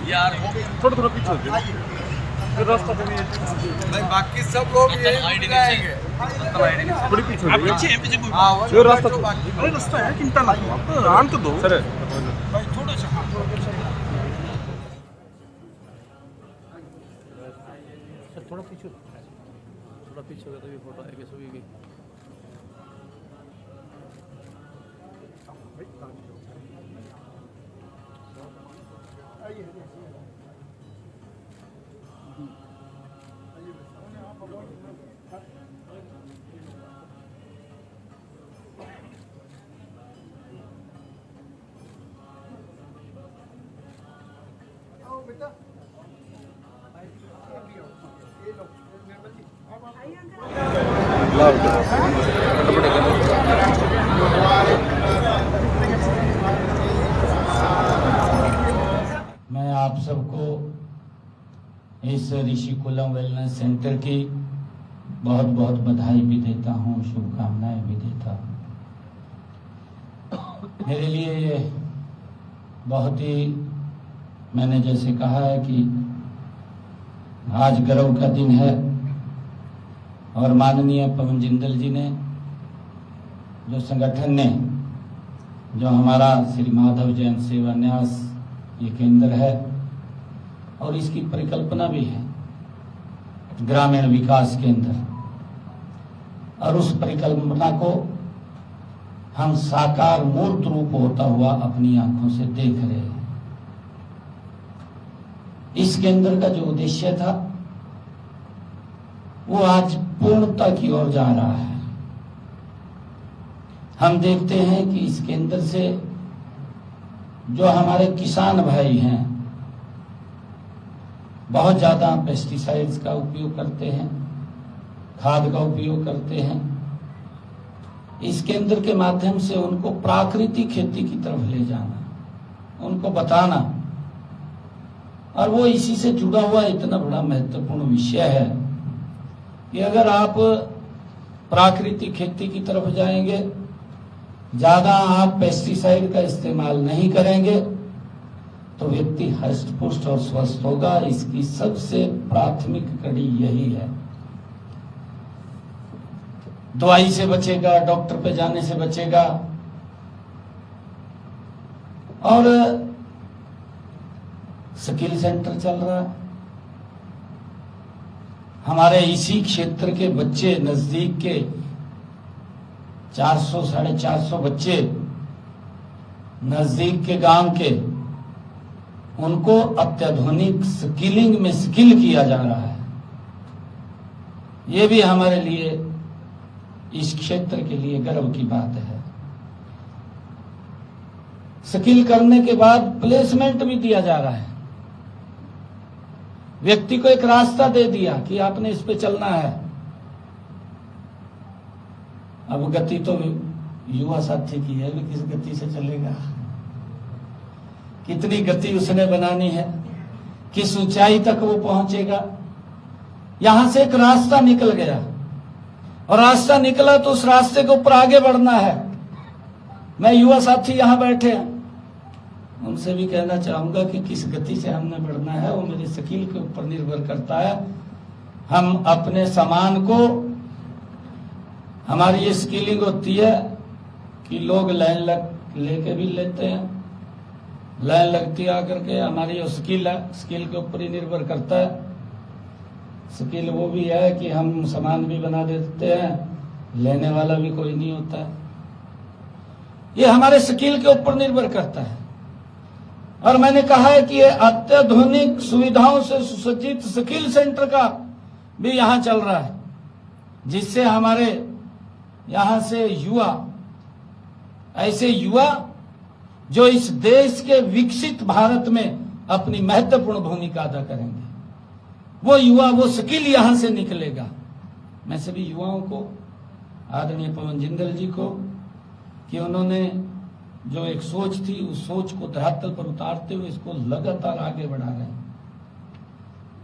यार थोड़ा थोड़ा पीछे हो जाओ, फिर रास्ता तो नहीं, बाकी सब लोग यही जाएंगे, थोड़ी पीछे हो जाओ, फिर रास्ता तो अरे रास्ता है, चिंता ना करो, आप आन तो दो सर भाई, थोड़ा सा थोड़ा पीछे होगा तभी फोटो आएगी सभी की। मैं आप सबको इस ऋषिकुलम वेलनेस सेंटर की बहुत बहुत बधाई भी देता हूँ, शुभकामनाएं भी देता हूँ। मेरे लिए ये बहुत ही, मैंने जैसे कहा है कि आज गर्व का दिन है और माननीय पवन जिंदल जी ने, जो संगठन ने, जो हमारा श्री माधव जैन सेवा न्यास ये केंद्र है और इसकी परिकल्पना भी है ग्रामीण विकास केंद्र, और उस परिकल्पना को हम साकार मूर्त रूप होता हुआ अपनी आंखों से देख रहे हैं। इस केंद्र का जो उद्देश्य था वो आज पूर्णता की ओर जा रहा है। हम देखते हैं कि इस केंद्र से जो हमारे किसान भाई हैं बहुत ज्यादा पेस्टिसाइड्स का उपयोग करते हैं, खाद का उपयोग करते हैं। इस केंद्र के माध्यम से उनको प्राकृतिक खेती की तरफ ले जाना, उनको बताना, और वो इसी से जुड़ा हुआ इतना बड़ा महत्वपूर्ण विषय है कि अगर आप प्राकृतिक खेती की तरफ जाएंगे, ज्यादा आप पेस्टिसाइड का इस्तेमाल नहीं करेंगे, तो व्यक्ति हष्ट पुष्ट और स्वस्थ होगा। इसकी सबसे प्राथमिक कड़ी यही है। दवाई से बचेगा, डॉक्टर पे जाने से बचेगा। और स्किल सेंटर चल रहा है, हमारे इसी क्षेत्र के बच्चे, नजदीक के 400 450 बच्चे नजदीक के गांव के, उनको अत्याधुनिक स्किलिंग में स्किल किया जा रहा है। ये भी हमारे लिए, इस क्षेत्र के लिए गर्व की बात है। स्किल करने के बाद प्लेसमेंट भी दिया जा रहा है। व्यक्ति को एक रास्ता दे दिया कि आपने इस पे चलना है। अब गति तो युवा साथी की है, भी किस गति से चलेगा, कितनी गति उसने बनानी है, किस ऊंचाई तक वो पहुंचेगा। यहां से एक रास्ता निकल गया, और रास्ता निकला तो उस रास्ते के ऊपर आगे बढ़ना है। मैं युवा साथी यहां बैठे हैं, उनसे भी कहना चाहूंगा कि किस गति से हमने बढ़ना है वो मेरी स्किल के ऊपर निर्भर करता है। हम अपने सामान को, हमारी ये स्किलिंग होती है कि लोग लाइन लेके भी लेते हैं, लाइन लगती आकर के। हमारी जो स्किल है, स्किल के ऊपर ही निर्भर करता है। स्किल वो भी है कि हम सामान भी बना देते हैं, लेने वाला भी कोई नहीं होता है। ये हमारे स्किल के ऊपर निर्भर करता है। और मैंने कहा है कि ये अत्याधुनिक सुविधाओं से सुसज्जित स्किल सेंटर का भी यहां चल रहा है, जिससे हमारे यहां से युवा, ऐसे युवा जो इस देश के विकसित भारत में अपनी महत्वपूर्ण भूमिका अदा करेंगे, वो युवा, वो स्किल यहां से निकलेगा। मैं सभी युवाओं को, आदरणीय पवन जिंदल जी को, कि उन्होंने जो एक सोच थी, उस सोच को धरातल पर उतारते हुए इसको लगातार आगे बढ़ा रहे हैं।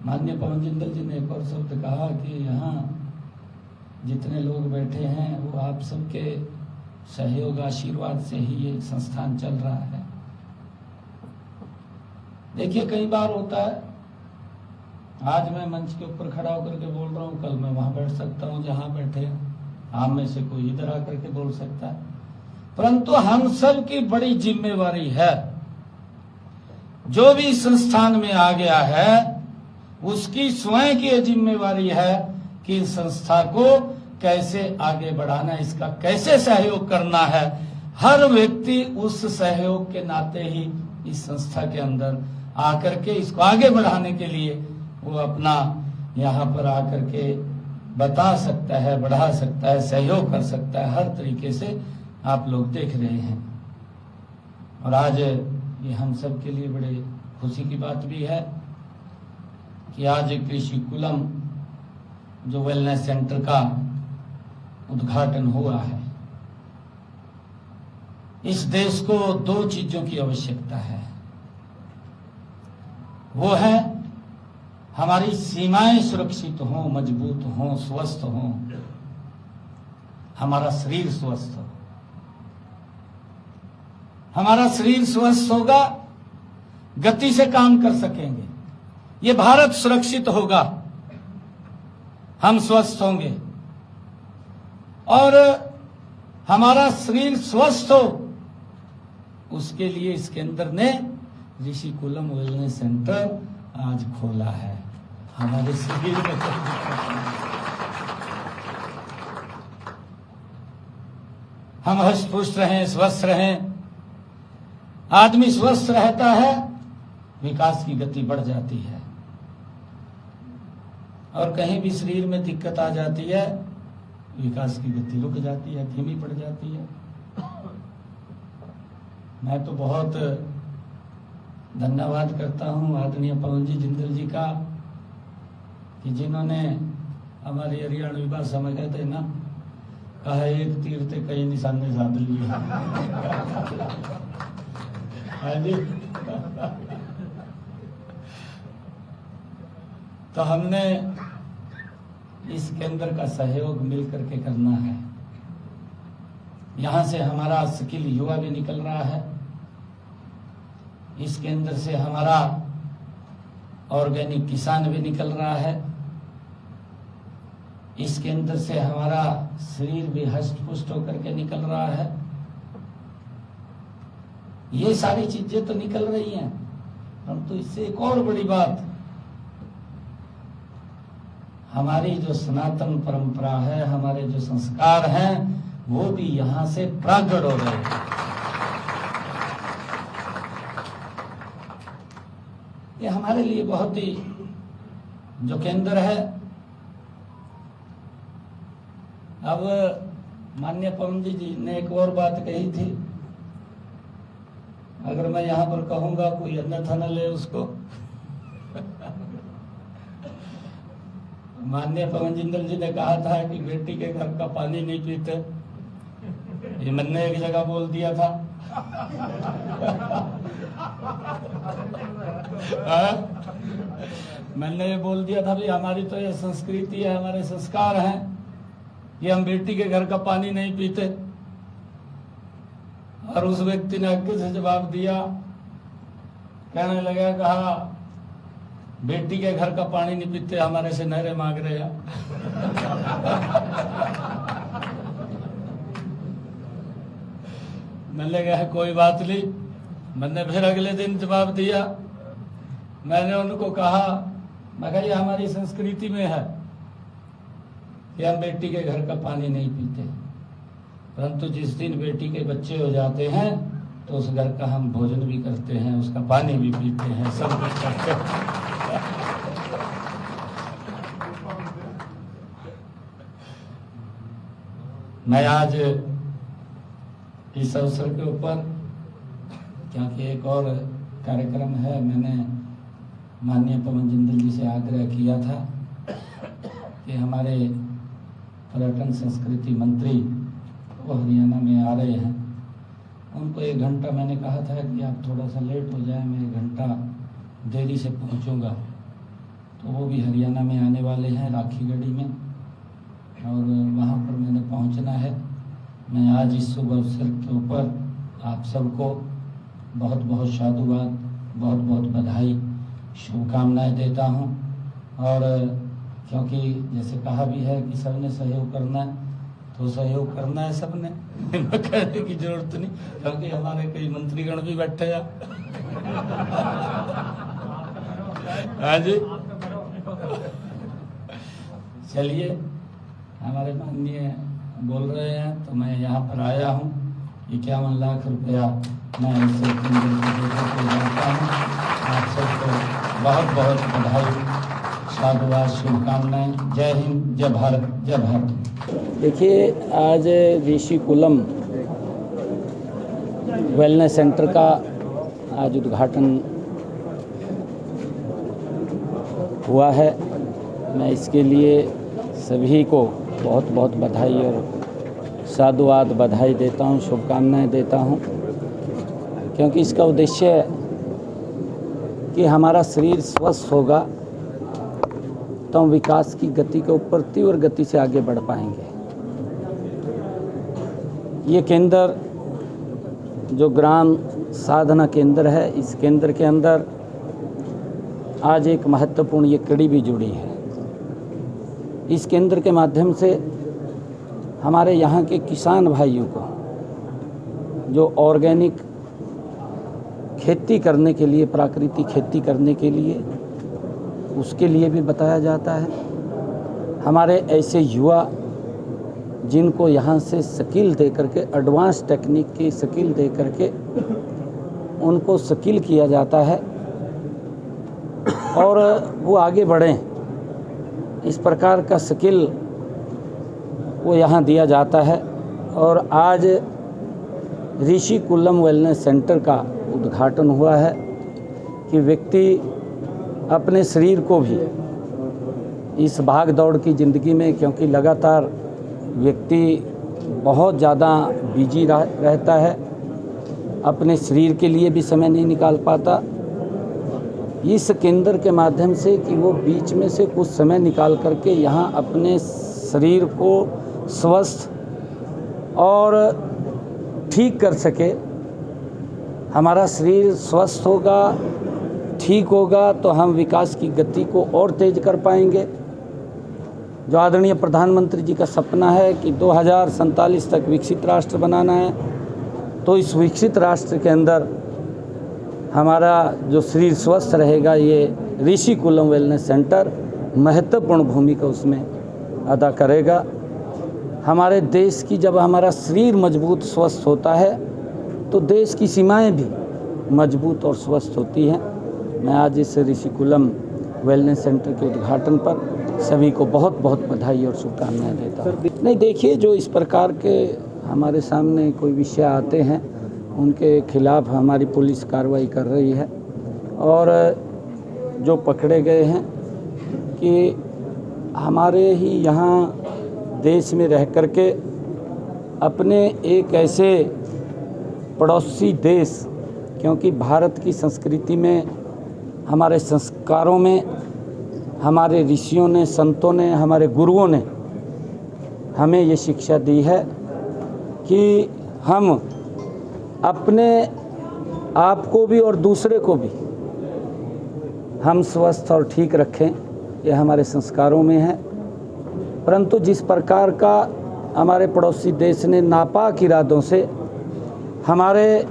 माननीय पवन जिंदल जी ने एक और शब्द कहा कि यहाँ जितने लोग बैठे हैं वो आप सबके सहयोग आशीर्वाद से ही ये संस्थान चल रहा है। देखिए, कई बार होता है, आज मैं मंच के ऊपर खड़ा होकर के बोल रहा हूँ, कल मैं वहां बैठ सकता हूँ जहां बैठे हैं, आप में से कोई इधर आकर के बोल सकता है, परंतु हम सब की बड़ी जिम्मेवारी है। जो भी संस्थान में आ गया है उसकी स्वयं की जिम्मेवारी है कि इस संस्था को कैसे आगे बढ़ाना, इसका कैसे सहयोग करना है। हर व्यक्ति उस सहयोग के नाते ही इस संस्था के अंदर आकर के इसको आगे बढ़ाने के लिए वो अपना यहाँ पर आकर के बता सकता है, बढ़ा सकता है, सहयोग कर सकता है। हर तरीके से आप लोग देख रहे हैं। और आज ये हम सब के लिए बड़े खुशी की बात भी है कि आज कृषि कुलम जो वेलनेस सेंटर का उद्घाटन हुआ है। इस देश को दो चीजों की आवश्यकता है, वो है हमारी सीमाएं सुरक्षित हों, मजबूत हों, स्वस्थ हों, हमारा शरीर स्वस्थ हो। हमारा शरीर स्वस्थ होगा, गति से काम कर सकेंगे, ये भारत सुरक्षित होगा, हम स्वस्थ होंगे। और हमारा शरीर स्वस्थ हो, उसके लिए इस केंद्र ने ऋषि कुलम वेलनेस सेंटर आज खोला है। हमारे शरीर में हम हष्ट पुष्ट रहें, स्वस्थ रहें। आदमी स्वस्थ रहता है, विकास की गति बढ़ जाती है। और कहीं भी शरीर में दिक्कत आ जाती है, विकास की गति रुक जाती है, धीमी पड़ जाती है। मैं तो बहुत धन्यवाद करता हूं आदरणीय पवन जी जिंदल जी का, कि जिन्होंने हमारी हरियाणवी भाषा में कहते हैं ना, कहा एक तीर से कई निशाने साध लिए। है जी। तो हमने इस केंद्र का सहयोग मिलकर के करना है। यहां से हमारा स्किल युवा भी निकल रहा है, इस केंद्र से हमारा ऑर्गेनिक किसान भी निकल रहा है, इस केंद्र से हमारा शरीर भी हष्ट पुष्ट होकर के निकल रहा है। ये सारी चीजें तो निकल रही हैं, परंतु इससे एक और बड़ी बात, हमारी जो सनातन परंपरा है, हमारे जो संस्कार हैं, वो भी यहां से प्रकट हो रहे हैं। ये हमारे लिए बहुत ही जो केंद्र है। अब माननीय पवन जी ने एक और बात कही थी, अगर मैं यहां पर कहूंगा कोई अन्यथा न ले उसको। माननीय पवन जिंदल जी ने कहा था कि बेटी के घर का पानी नहीं पीते, ये मैंने एक जगह बोल दिया था। मैंने ये बोल दिया था, भाई हमारी तो ये संस्कृति है, हमारे संस्कार हैं, ये हम बेटी के घर का पानी नहीं पीते। और उस व्यक्ति ने आगे से जवाब दिया, कहने लगा, कहा बेटी के घर का पानी नहीं पीते, हमारे से नहरें मांग रहे हैं। मैंने कहा कोई बात नहीं। मैंने फिर अगले दिन जवाब दिया, मैंने उनको कहा, मैं कहा ये हमारी संस्कृति में है कि हम बेटी के घर का पानी नहीं पीते, परंतु जिस दिन बेटी के बच्चे हो जाते हैं तो उस घर का हम भोजन भी करते हैं, उसका पानी भी पीते हैं, सब कुछ करते हैं। मैं आज इस अवसर के ऊपर, क्योंकि एक और कार्यक्रम है, मैंने माननीय पवन जिंदल जी से आग्रह किया था कि हमारे पर्यटन संस्कृति मंत्री वो हरियाणा में आ रहे हैं, उनको 1 घंटा मैंने कहा था कि आप थोड़ा सा लेट हो जाए, मैं 1 घंटा देरी से पहुंचूंगा। तो वो भी हरियाणा में आने वाले हैं राखी गढ़ी में, और वहाँ पर मैंने पहुंचना है। मैं आज इस शुभ अवसर के ऊपर आप सबको बहुत बहुत साधुवाद, बहुत बहुत बधाई, शुभकामनाएं देता हूं। और क्योंकि जैसे कहा भी है कि सबने सहयोग करना है, तो सहयोग करना है सबने, कहने की जरूरत नहीं, क्योंकि हमारे कई मंत्रीगण भी बैठे हैं। हाँ जी, चलिए, हमारे माननीय बोल रहे हैं तो मैं यहाँ पर आया हूँ। 51 लाख रुपया मैं इसे जानता हूँ। आप सबको बहुत बहुत बधाई, साधुवाद, शुभकामनाएं। जय हिंद, जय भारत, जय भारत। देखिए, आज ऋषिकुलम वेलनेस सेंटर का आज उद्घाटन हुआ है। मैं इसके लिए सभी को बहुत बहुत बधाई और साधुवाद, बधाई देता हूं, शुभकामनाएं देता हूं, क्योंकि इसका उद्देश्य है कि हमारा शरीर स्वस्थ होगा तो हम विकास की गति के ऊपर तीव्र गति से आगे बढ़ पाएंगे। ये केंद्र जो ग्राम साधना केंद्र है, इस केंद्र के अंदर आज एक महत्वपूर्ण ये कड़ी भी जुड़ी है। इस केंद्र के माध्यम से हमारे यहाँ के किसान भाइयों को जो ऑर्गेनिक खेती करने के लिए, प्राकृतिक खेती करने के लिए, उसके लिए भी बताया जाता है। हमारे ऐसे युवा जिनको यहाँ से स्किल दे करके, एडवांस टेक्निक की स्किल दे करके उनको स्किल किया जाता है और वो आगे बढ़ें, इस प्रकार का स्किल वो यहाँ दिया जाता है। और आज ऋषिकुलम वेलनेस सेंटर का उद्घाटन हुआ है कि व्यक्ति अपने शरीर को भी इस भाग दौड़ की ज़िंदगी में, क्योंकि लगातार व्यक्ति बहुत ज़्यादा बिजी रहता है, अपने शरीर के लिए भी समय नहीं निकाल पाता। इस केंद्र के माध्यम से कि वो बीच में से कुछ समय निकाल करके यहाँ अपने शरीर को स्वस्थ और ठीक कर सके। हमारा शरीर स्वस्थ होगा, ठीक होगा तो हम विकास की गति को और तेज कर पाएंगे। जो आदरणीय प्रधानमंत्री जी का सपना है कि 2047 तक विकसित राष्ट्र बनाना है, तो इस विकसित राष्ट्र के अंदर हमारा जो शरीर स्वस्थ रहेगा, ये ऋषिकुलम वेलनेस सेंटर महत्वपूर्ण भूमिका उसमें अदा करेगा। हमारे देश की, जब हमारा शरीर मजबूत स्वस्थ होता है तो देश की सीमाएं भी मजबूत और स्वस्थ होती हैं। मैं आज इस ऋषिकुलम वेलनेस सेंटर के उद्घाटन पर सभी को बहुत बहुत बधाई और शुभकामनाएं देता हूँ। नहीं, देखिए, जो इस प्रकार के हमारे सामने कोई विषय आते हैं उनके खिलाफ हमारी पुलिस कार्रवाई कर रही है। और जो पकड़े गए हैं कि हमारे ही यहाँ देश में रह कर के अपने एक ऐसे पड़ोसी देश, क्योंकि भारत की संस्कृति में, हमारे संस्कारों में, हमारे ऋषियों ने, संतों ने, हमारे गुरुओं ने हमें ये शिक्षा दी है कि हम अपने आप को भी और दूसरे को भी हम स्वस्थ और ठीक रखें। ये हमारे संस्कारों में है। परंतु जिस प्रकार का हमारे पड़ोसी देश ने नापाक इरादों से हमारे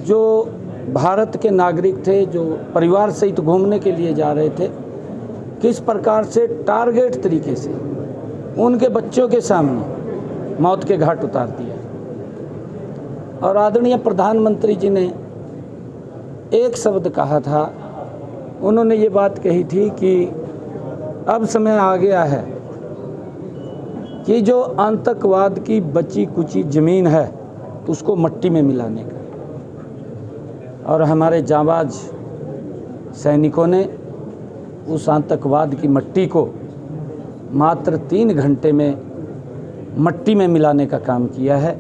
जो भारत के नागरिक थे, जो परिवार सहित घूमने के लिए जा रहे थे, किस प्रकार से टारगेट तरीके से उनके बच्चों के सामने मौत के घाट उतार दिया। और आदरणीय प्रधानमंत्री जी ने एक शब्द कहा था, उन्होंने ये बात कही थी कि अब समय आ गया है कि जो आतंकवाद की बची कुची ज़मीन है उसको मट्टी में मिलाने का। और हमारे जांबाज सैनिकों ने उस आतंकवाद की मट्टी को मात्र 3 घंटे में मट्टी में मिलाने का काम किया है।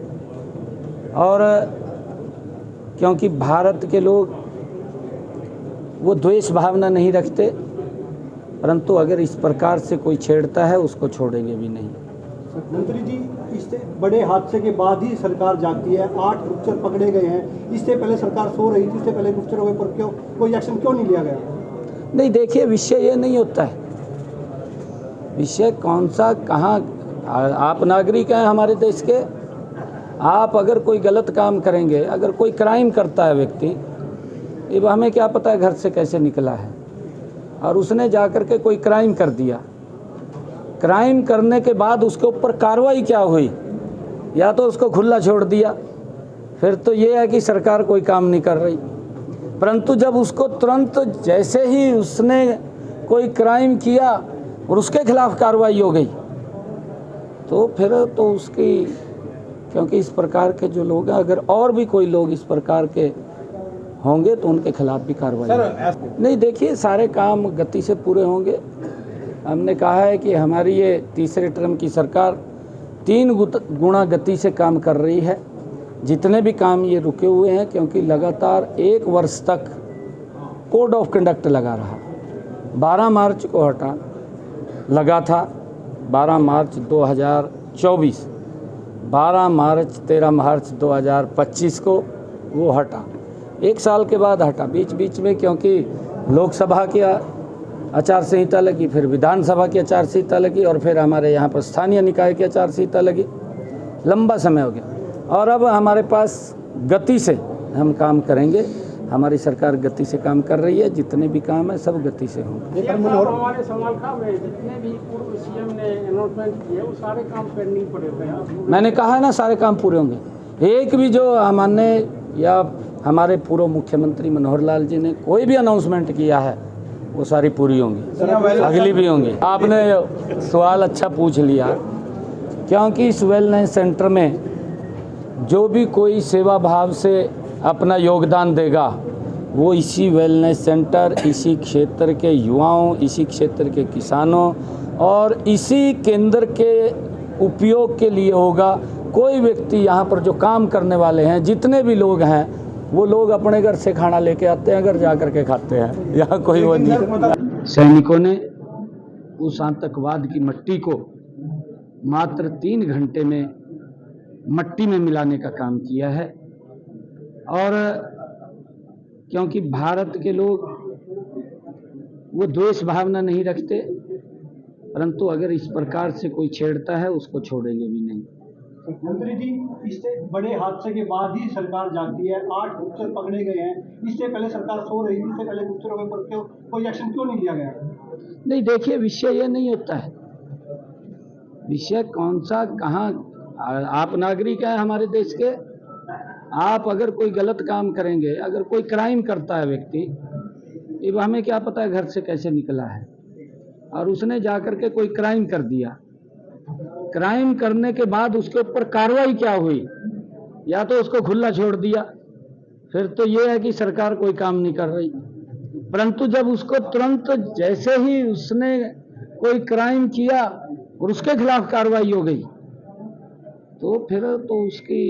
और क्योंकि भारत के लोग वो द्वेष भावना नहीं रखते, परंतु अगर इस प्रकार से कोई छेड़ता है उसको छोड़ेंगे भी नहीं। मंत्री जी, इससे बड़े हादसे के बाद ही सरकार जागती है। 8 गुप्तचर पकड़े गए हैं। इससे पहले सरकार सो रही थी, इससे पहले गुप्तचरों के ऊपर क्यों कोई एक्शन क्यों नहीं लिया गया? नहीं, देखिए, विषय ये नहीं होता है। विषय कौन सा, कहाँ, आप नागरिक हैं हमारे देश के। आप अगर कोई गलत काम करेंगे, अगर कोई क्राइम करता है व्यक्ति, ये हमें क्या पता है घर से कैसे निकला है, और उसने जाकर के कोई क्राइम कर दिया। क्राइम करने के बाद उसके ऊपर कार्रवाई क्या हुई, या तो उसको खुला छोड़ दिया, फिर तो ये है कि सरकार कोई काम नहीं कर रही। परंतु जब उसको तुरंत जैसे ही उसने कोई क्राइम किया और उसके खिलाफ कार्रवाई हो गई, तो फिर तो उसकी, क्योंकि इस प्रकार के जो लोग हैं, अगर और भी कोई लोग इस प्रकार के होंगे तो उनके खिलाफ भी कार्रवाई। नहीं, देखिए, सारे काम गति से पूरे होंगे। हमने कहा है कि हमारी ये तीसरे टर्म की सरकार 3 गुना गति से काम कर रही है। जितने भी काम ये रुके हुए हैं, क्योंकि लगातार 1 वर्ष तक कोड ऑफ कंडक्ट लगा रहा। 12 मार्च को हटा लगा था, 12 मार्च 2024, 12 मार्च 13 मार्च 2025 को वो हटा। 1 साल के बाद हटा, बीच बीच में, क्योंकि लोकसभा की आचार संहिता लगी, फिर विधानसभा की आचार संहिता लगी, और फिर हमारे यहाँ पर स्थानीय निकाय की आचार संहिता लगी। लंबा समय हो गया, और अब हमारे पास गति से हम काम करेंगे। हमारी सरकार गति से काम कर रही है। जितने भी काम है सब गति से होंगे। हमारे समालखा में जितने भी पूर्व सीएम ने अनाउंसमेंट किए, वो सारे काम पेंडिंग पड़े हुए हैं। मैंने कहा है ना, सारे काम पूरे होंगे। एक भी जो हमने या हमारे पूर्व मुख्यमंत्री मनोहर लाल जी ने कोई भी अनाउंसमेंट किया है, वो सारी पूरी होंगी, अगली भी होंगी। आपने सवाल अच्छा पूछ लिया, क्योंकि इस वेलनेस सेंटर में जो भी कोई सेवा भाव से अपना योगदान देगा, वो इसी वेलनेस सेंटर, इसी क्षेत्र के युवाओं, इसी क्षेत्र के किसानों और इसी केंद्र के उपयोग के लिए होगा। कोई व्यक्ति यहाँ पर जो काम करने वाले हैं, जितने भी लोग हैं, वो लोग अपने घर से खाना लेके आते हैं, घर जा कर के खाते हैं। यहाँ कोई वो नहीं। सैनिकों ने उस आतंकवाद की मट्टी को मात्र 3 घंटे में मट्टी में मिलाने का काम किया है। और क्योंकि भारत के लोग वो द्वेष भावना नहीं रखते, परंतु अगर इस प्रकार से कोई छेड़ता है, उसको छोड़ेंगे भी नहीं। मंत्री जी, इससे बड़े हादसे के बाद ही सरकार जागती है। 8 गुप्तचर पकड़े गए हैं। इससे पहले सरकार सो रही थी, इससे पहले गुप्तचरों के ऊपर क्यों कोई एक्शन क्यों नहीं लिया गया? नहीं, देखिए, विषय ये नहीं होता है। विषय कौन सा, कहाँ, आप नागरिक हैं हमारे देश के। आप अगर कोई गलत काम करेंगे, अगर कोई क्राइम करता है व्यक्ति, ये हमें क्या पता है घर से कैसे निकला है, और उसने जाकर के कोई क्राइम कर दिया। क्राइम करने के बाद उसके ऊपर कार्रवाई क्या हुई, या तो उसको खुला छोड़ दिया, फिर तो ये है कि सरकार कोई काम नहीं कर रही। परंतु जब उसको तुरंत जैसे ही उसने कोई क्राइम किया और उसके खिलाफ कार्रवाई हो गई, तो फिर तो उसकी,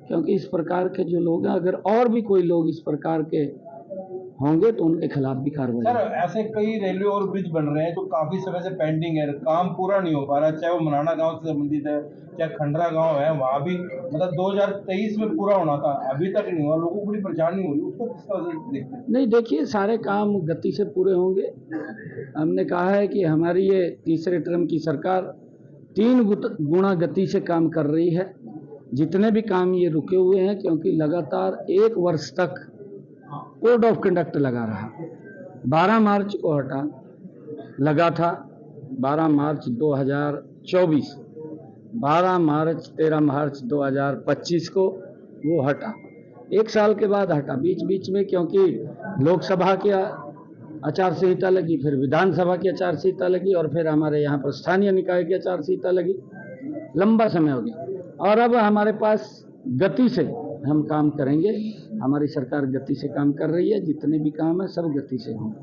क्योंकि इस प्रकार के जो लोग हैं, अगर और भी कोई लोग इस प्रकार के होंगे तो उनके खिलाफ भी कार्रवाई। सर, ऐसे कई रेलवे और ब्रिज बन रहे हैं जो काफी समय से पेंडिंग है, काम पूरा नहीं हो पा रहा है। चाहे वो मनाना गांव से संबंधित है, चाहे खंडरा गांव है, वहाँ भी मतलब 2023 में पूरा होना था, अभी तक नहीं हुआ। लोगों को बड़ी परेशानी हो रही है, उसको किस तरह से देखते हैं? नहीं, देखिए, सारे काम गति से पूरे होंगे। हमने कहा है कि हमारी ये तीसरे टर्म की सरकार 3 गुना गति से काम कर रही है। जितने भी काम ये रुके हुए हैं, क्योंकि लगातार 1 वर्ष तक कोड ऑफ कंडक्ट लगा रहा। 12 मार्च को हटा लगा था, 12 मार्च 2024, 12 मार्च 13 मार्च 2025 को वो हटा। 1 साल के बाद हटा, बीच बीच में, क्योंकि लोकसभा की आचार संहिता लगी, फिर विधानसभा की आचार संहिता लगी, और फिर हमारे यहाँ पर स्थानीय निकाय की आचार संहिता लगी। लंबा समय हो गया, और अब हमारे पास गति से हम काम करेंगे। हमारी सरकार गति से काम कर रही है। जितने भी काम है सब गति से होंगे।